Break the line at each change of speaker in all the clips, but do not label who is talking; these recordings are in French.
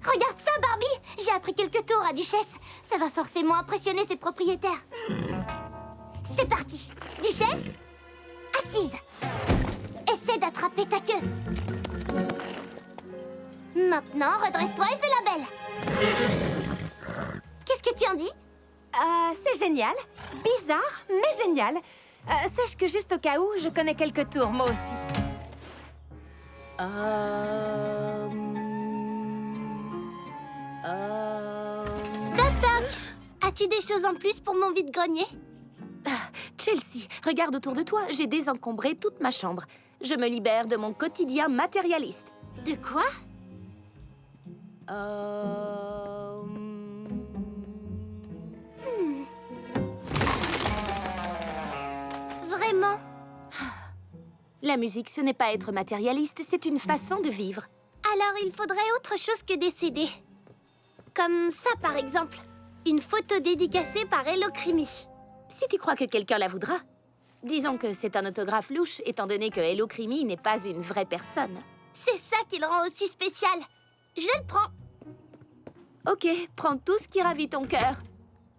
Regarde ça, Barbie! J'ai appris quelques tours à Duchesse. Ça va forcément impressionner ses propriétaires. C'est parti! Duchesse, assise. Essaie d'attraper ta queue. Maintenant, redresse-toi et fais la belle. Qu'est-ce que tu en dis?
C'est génial. Bizarre, mais génial. Sache que juste au cas où, je connais quelques tours, moi aussi.
Toc toc! As-tu des choses en plus pour mon vide-grenier?
Chelsea, regarde autour de toi, j'ai désencombré toute ma chambre. Je me libère de mon quotidien matérialiste.
De quoi? Vraiment?
La musique, ce n'est pas être matérialiste, c'est une façon de vivre.
Alors il faudrait autre chose que des CD. Comme ça, par exemple. Une photo dédicacée par Hello Creamy.
Si tu crois que quelqu'un la voudra. Disons que c'est un autographe louche, étant donné que Hello Creamy n'est pas une vraie personne.
C'est ça qui le rend aussi spécial. Je le prends.
Ok, prends tout ce qui ravit ton cœur.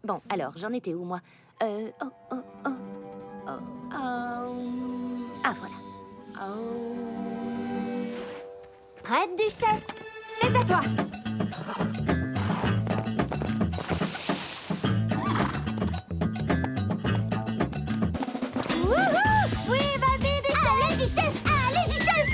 Bon, alors, j'en étais où, moi? Ah, voilà.
Prête, Duchesse? C'est à toi.
Wouhou! Oui, vas-y, Duchesse! Allez, Duchesse! Allez, Duchesse!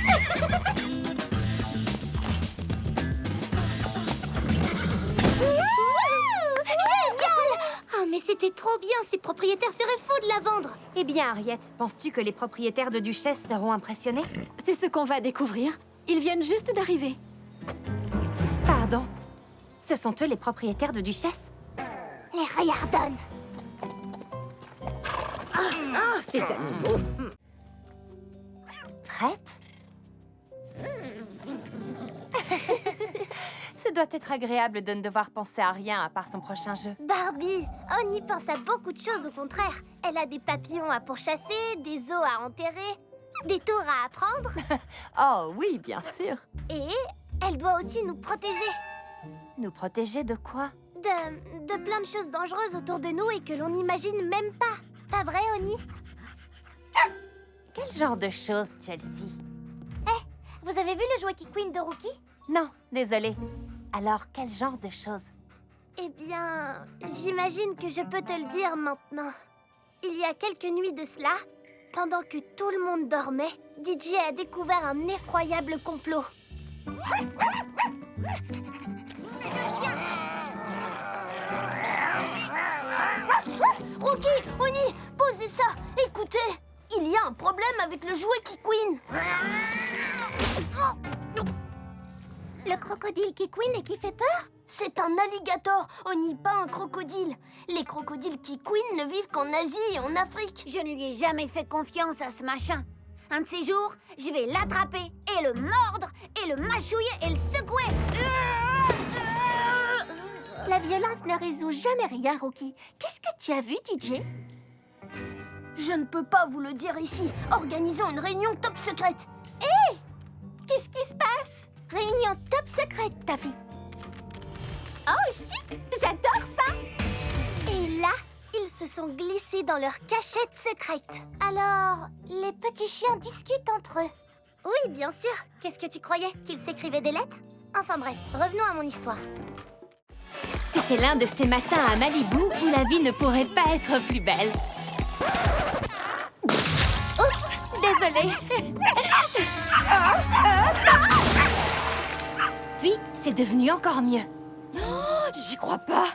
Wouhou! Génial! Oh, mais c'était trop bien! Ces propriétaires seraient fous de la vendre!
Eh bien, Harriet, penses-tu que les propriétaires de Duchesse seront impressionnés?
C'est ce qu'on va découvrir. Ils viennent juste d'arriver.
Pardon. Ce sont eux les propriétaires de Duchesse?
Les Riordan!
Ah, ces animaux!
Prête? Ce doit être agréable de ne devoir penser à rien à part son prochain jeu.
Barbie, on y pense à beaucoup de choses au contraire. Elle a des papillons à pourchasser, des os à enterrer, des tours à apprendre.
Oh oui, bien sûr.
Et elle doit aussi nous protéger
Nous protéger de quoi?
de plein de choses dangereuses autour de nous et que l'on n'imagine même pas. Pas vrai, Oni?
Quel genre de choses, Chelsea?
Vous avez vu le jouet qui Queen de Rookie?
Non, désolée. Alors, quel genre de choses?
Eh bien, j'imagine que je peux te le dire maintenant. Il y a quelques nuits de cela, pendant que tout le monde dormait, DJ a découvert un effroyable complot. Rookie, Oni, posez ça. Écoutez, il y a un problème avec le jouet qui Queen. Le crocodile qui Queen et qui fait peur? C'est un alligator, Oni, pas un crocodile. Les crocodiles qui Queen ne vivent qu'en Asie et en Afrique.
Je ne lui ai jamais fait confiance à ce machin. Un de ces jours, je vais l'attraper et le mordre et le mâchouiller et le secouer.
La violence ne résout jamais rien, Rookie. Qu'est-ce que tu as vu, DJ? Je ne peux pas vous le dire ici. Organisons une réunion top secrète. Hé! Qu'est-ce qui se passe? Réunion top secrète, ta fille. Oh, chut! J'adore ça! Et là, ils se sont glissés dans leur cachette secrète. Alors, les petits chiens discutent entre eux. Oui, bien sûr. Qu'est-ce que tu croyais? Qu'ils s'écrivaient des lettres? Enfin bref, revenons à mon histoire.
C'était l'un de ces matins à Malibu où la vie ne pourrait pas être plus belle. Oups, désolée. Puis, c'est devenu encore mieux.
J'y crois pas.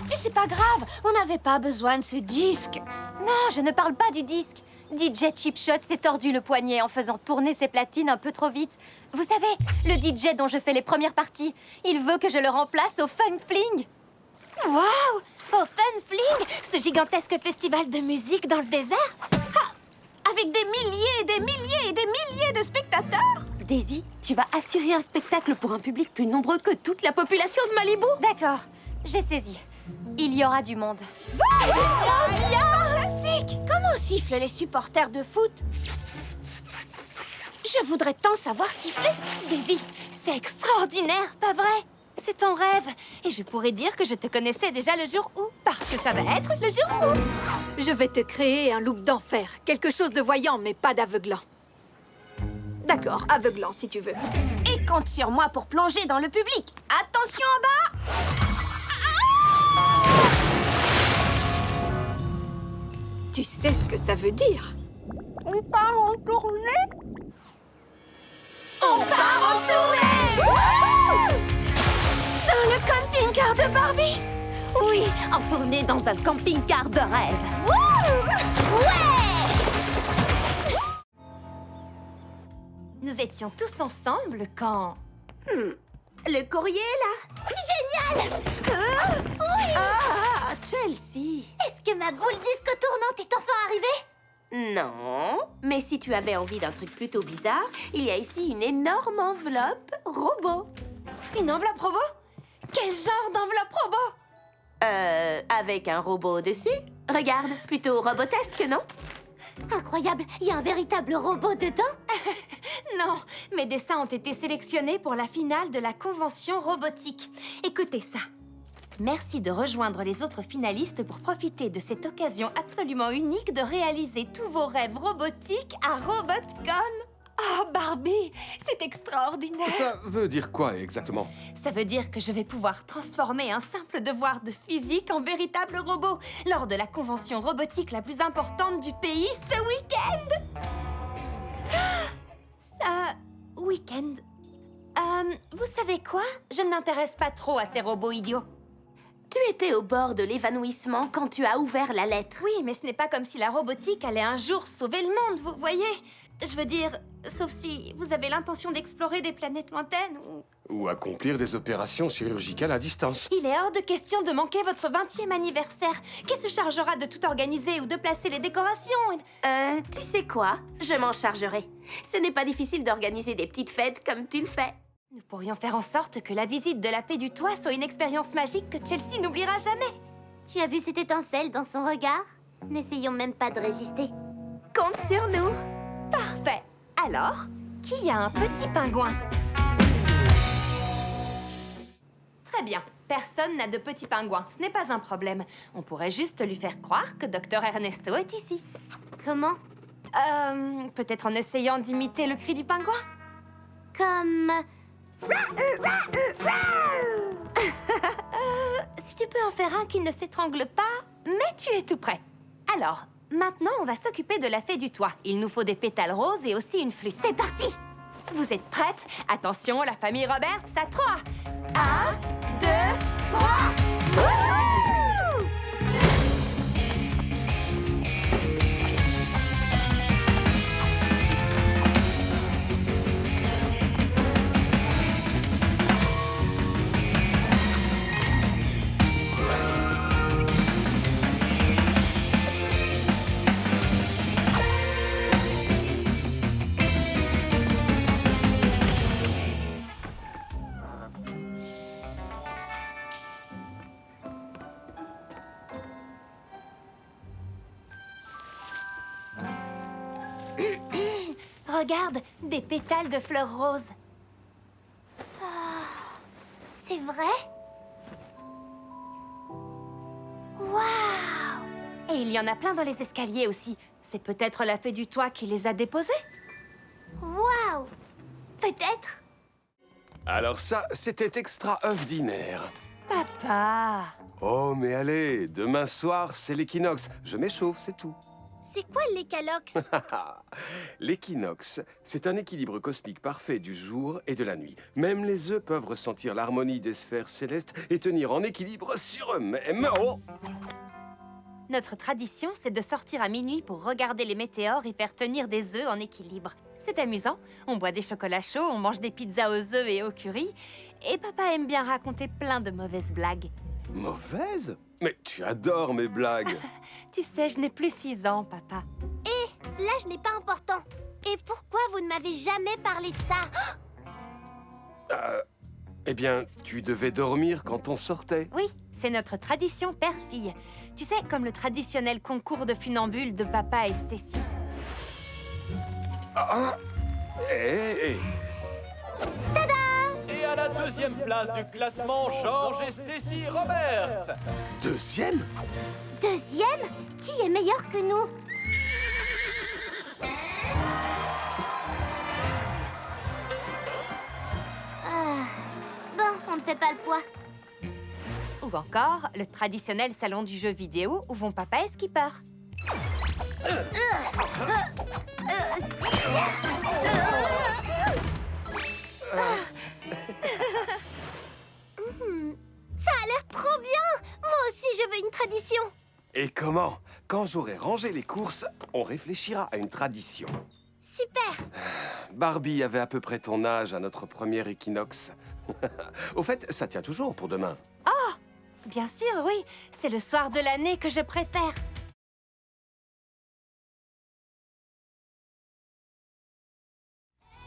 Mais c'est pas grave, on n'avait pas besoin de ce disque.
Non, je ne parle pas du disque. DJ Chipshot s'est tordu le poignet en faisant tourner ses platines un peu trop vite. Vous savez, le DJ dont je fais les premières parties, il veut que je le remplace au Fun Fling. Waouh! Au Fun Fling, ce gigantesque festival de musique dans le désert.
Avec des milliers et des milliers et des milliers de spectateurs.
Daisy, tu vas assurer un spectacle pour un public plus nombreux que toute la population de Malibu. D'accord, j'ai saisi. Il y aura du monde.
Fantastique! Comment sifflent les supporters de foot? Je voudrais tant savoir siffler.
Daisy, c'est extraordinaire, pas vrai? C'est ton rêve. Et je pourrais dire que je te connaissais déjà le jour où, parce que ça va être le jour où.
Je vais te créer un look d'enfer. Quelque chose de voyant, mais pas d'aveuglant. D'accord, aveuglant si tu veux.
Et compte sur moi pour plonger dans le public. Attention en bas!
Tu sais ce que ça veut dire?
On part en tournée? On part en tournée! Dans le camping-car de Barbie? Oui, en tournée dans un camping-car de rêve.
Nous étions tous ensemble quand...
Le courrier, là? Génial! Ah, Chelsea!
Est-ce que ma boule disco tournante est enfin arrivée?
Non, mais si tu avais envie d'un truc plutôt bizarre, il y a ici une énorme enveloppe robot.
Une enveloppe robot? Quel genre d'enveloppe robot?
Avec un robot dessus? Regarde, plutôt robotesque, non?
Incroyable, il y a un véritable robot dedans?
Non, mes dessins ont été sélectionnés pour la finale de la convention robotique. Écoutez ça. Merci de rejoindre les autres finalistes pour profiter de cette occasion absolument unique de réaliser tous vos rêves robotiques à RobotCon. Oh, Barbie, c'est extraordinaire!
Ça veut dire quoi exactement?
Ça veut dire que je vais pouvoir transformer un simple devoir de physique en véritable robot lors de la convention robotique la plus importante du pays ce week-end! Week-end? Vous savez quoi? Je ne m'intéresse pas trop à ces robots idiots.
Tu étais au bord de l'évanouissement quand tu as ouvert la lettre.
Oui, mais ce n'est pas comme si la robotique allait un jour sauver le monde, vous voyez? Je veux dire, sauf si vous avez l'intention d'explorer des planètes lointaines ou...
Ou accomplir des opérations chirurgicales à distance.
Il est hors de question de manquer votre 20e anniversaire. Qui se chargera de tout organiser ou de placer les décorations?
Tu sais quoi? Je m'en chargerai. Ce n'est pas difficile d'organiser des petites fêtes comme tu le fais.
Nous pourrions faire en sorte que la visite de la Fée du Toit soit une expérience magique que Chelsea n'oubliera jamais.
Tu as vu cette étincelle dans son regard? N'essayons même pas de résister.
Compte sur nous.
Parfait. Alors, qui a un petit pingouin? Très bien. Personne n'a de petit pingouin. Ce n'est pas un problème. On pourrait juste lui faire croire que Dr Ernesto est ici.
Comment?
Peut-être en essayant d'imiter le cri du pingouin?
Comme...
Si tu peux en faire un qui ne s'étrangle pas, mais tu es tout prêt. Alors, maintenant, on va s'occuper de la Fée du Toit. Il nous faut des pétales roses et aussi une flûte. C'est parti! Vous êtes prêtes? Attention, la famille Roberts, à 3! 1, 2, 3! Regarde, des pétales de fleurs roses.
C'est vrai? Waouh!
Et il y en a plein dans les escaliers aussi. C'est peut-être la Fée du Toit qui les a déposés?
Waouh! Peut-être?
Alors ça, c'était extraordinaire.
Papa!
Oh, mais allez, demain soir, c'est l'équinoxe. Je m'échauffe, c'est tout.
C'est quoi l'écalox?
L'équinoxe, c'est un équilibre cosmique parfait du jour et de la nuit. Même les œufs peuvent ressentir l'harmonie des sphères célestes et tenir en équilibre sur eux-mêmes. Oh!
Notre tradition, c'est de sortir à minuit pour regarder les météores et faire tenir des œufs en équilibre. C'est amusant. On boit des chocolats chauds, on mange des pizzas aux œufs et au curry. Et papa aime bien raconter plein de mauvaises blagues.
Mauvaise? Mais tu adores mes blagues.
Tu sais, je n'ai plus 6 ans, papa.
L'âge n'est pas important. Et pourquoi vous ne m'avez jamais parlé de ça?
Eh bien, tu devais dormir quand on sortait.
Oui, c'est notre tradition père-fille. Tu sais, comme le traditionnel concours de funambules de papa et Stacy.
Et
Et à la deuxième place du classement, George et Stacy Roberts.
deuxième?
Deuxième? Qui est meilleur que nous? Bon, on ne fait pas le poids.
Ou encore le traditionnel salon du jeu vidéo où vont papa et Skipper.
Ça a l'air trop bien! Moi aussi, je veux une tradition.
Et comment? Quand j'aurai rangé les courses, on réfléchira à une tradition.
Super!
Barbie avait à peu près ton âge à notre premier équinoxe. Au fait, ça tient toujours pour demain.
Bien sûr, oui. C'est le soir de l'année que je préfère.